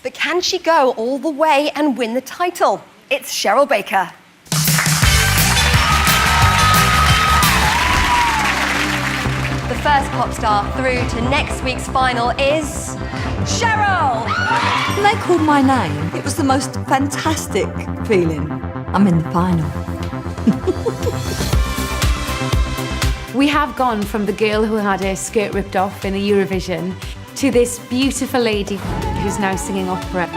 But can she go all the way and win the title? It's Cheryl Baker. The first pop star through to next week's final is Cheryl! When they called my name, it was the most fantastic feeling. I'm in the final. We have gone from the girl who had her skirt ripped off in a Eurovision to this beautiful lady who's now singing opera.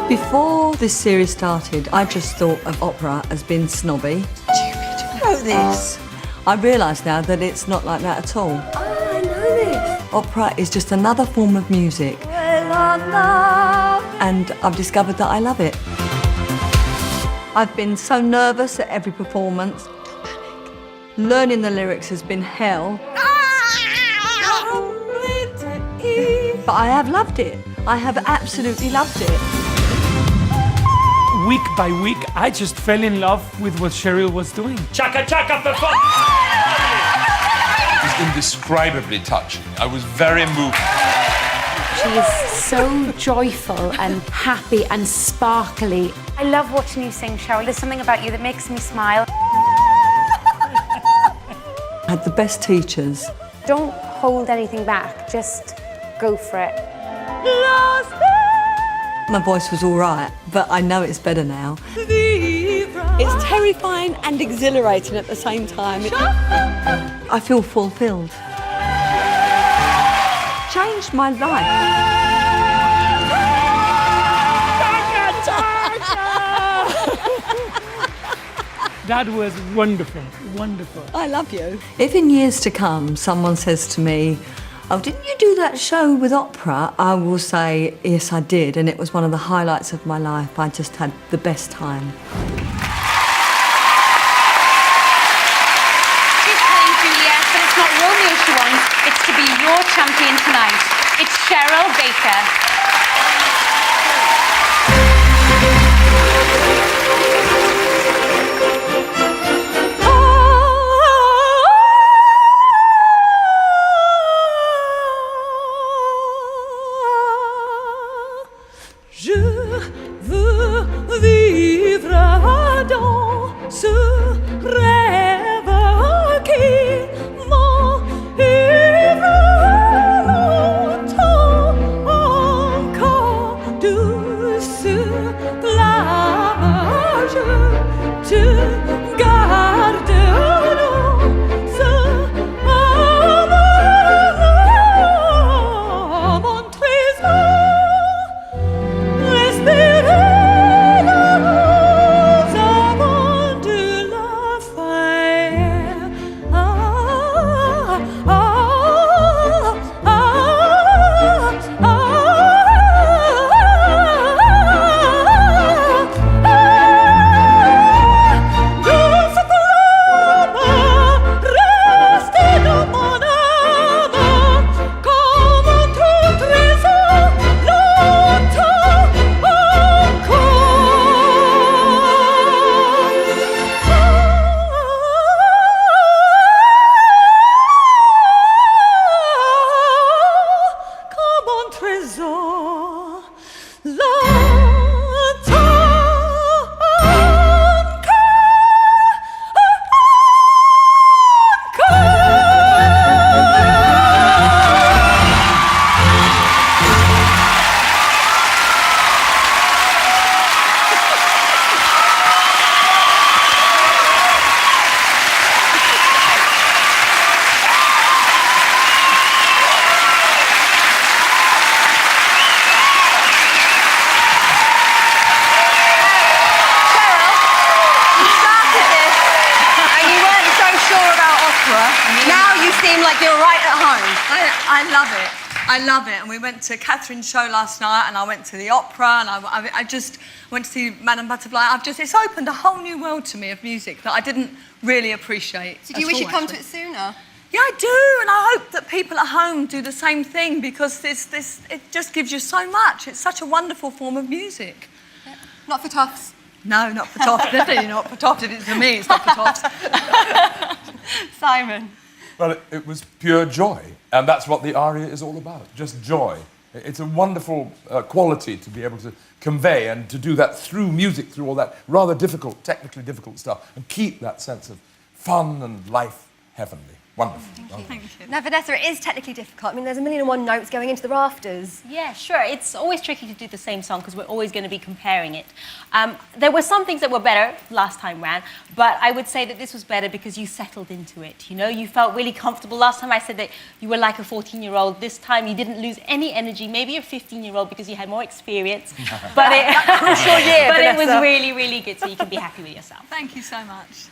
Before this series started, I just thought of opera as being snobby. Stupid. You know this. I realise now that it's not like that at all. Oh, I know this. Opera is just another form of music. And I've discovered that I love it. I've been so nervous at every performance. Learning the lyrics has been hell. But I have loved it. I have absolutely loved it. Week by week, I just fell in love with what Cheryl was doing. Chaka chaka performance! It was indescribably touching. I was very moved. She is so joyful and happy and sparkly. I love watching you sing, Cheryl. There's something about you that makes me smile. I had the best teachers. Don't hold anything back, just go for it. My voice was all right, but I know it's better now. It's terrifying and exhilarating at the same time. I feel fulfilled. Changed my life. That was wonderful, wonderful. I love you. If in years to come someone says to me, "Oh, didn't you do that show with opera?" I will say, yes, I did, and it was one of the highlights of my life. I just had the best time. She's telling Juliet that it's not Romeo she wants, it's to be your champion tonight. It's Cheryl Baker. Je veux vivre dans ce rêve qui m'enivre longtemps encore. Douce flamme, je te garde dans ce amour, mon trésor. Like you're right at home. I love it. I love it. And we went to Catherine's show last night, and I went to the opera, and I just went to see Madame Butterfly. It's opened a whole new world to me of music that I didn't really appreciate. Did you wish you'd come to it sooner? Yeah, I do, and I hope that people at home do the same thing, because it just gives you so much. It's such a wonderful form of music. Yeah. Not for toughs. No, not for toffs. Definitely not for toffs. If it's for me, it's not for toffs. Simon. Well, it was pure joy, and that's what the aria is all about, just joy. It's a wonderful quality to be able to convey and to do that through music, through all that rather difficult, technically difficult stuff, and keep that sense of fun and life heavenly. Wonderful. Thank you. Now, Vanessa, it is technically difficult. I mean, there's 1,001 notes going into the rafters. Yeah, sure. It's always tricky to do the same song because we're always going to be comparing it. There were some things that were better last time round, but I would say that this was better because you settled into it. You know, you felt really comfortable. Last time I said that you were like a 14-year-old. This time you didn't lose any energy. Maybe a 15-year-old because you had more experience. But Crucial year, but it Vanessa. was really, really good. So you can be happy with yourself. Thank you so much.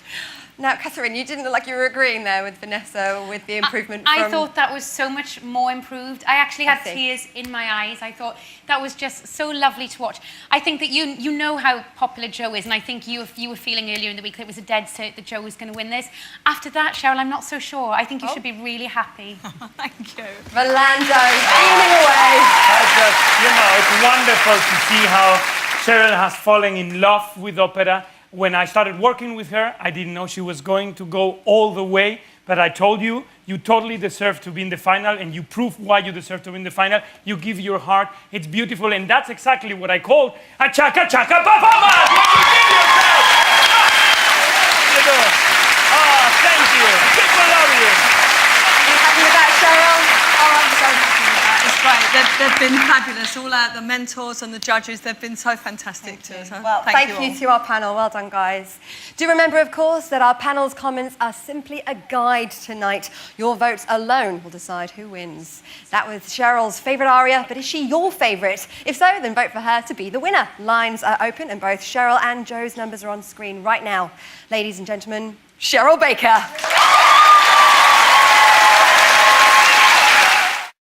Now, Catherine, you didn't look like you were agreeing there with Vanessa with the improvement I from... thought that was so much more improved. I actually had I see. tears in my eyes. I thought that was just so lovely to watch. I think that you know how popular Joe is, and I think you were feeling earlier in the week that it was a dead cert that Joe was going to win this. After that, Cheryl, I'm not so sure. I think you should be really happy. Thank you. Rolando beaming away. It's wonderful to see how Cheryl has fallen in love with opera. When I started working with her, I didn't know she was going to go all the way, but I told you, you totally deserve to be in the final, and you prove why you deserve to be in the final. You give your heart, it's beautiful, and that's exactly what I called a chaka-chaka performance! What you give yourself! What you doing? Oh, thank you. People love you. Are you happy with that, Cheryl? Oh, I'm so happy with that. It's great. They've been fabulous. All the mentors and the judges, they've been so fantastic to us. Well, thank you all. to our panel. Well done, guys. Do remember, of course, that our panel's comments are simply a guide tonight. Your votes alone will decide who wins. That was Cheryl's favourite aria, but is she your favourite? If so, then vote for her to be the winner. Lines are open, and both Cheryl and Joe's numbers are on screen right now. Ladies and gentlemen, Cheryl Baker.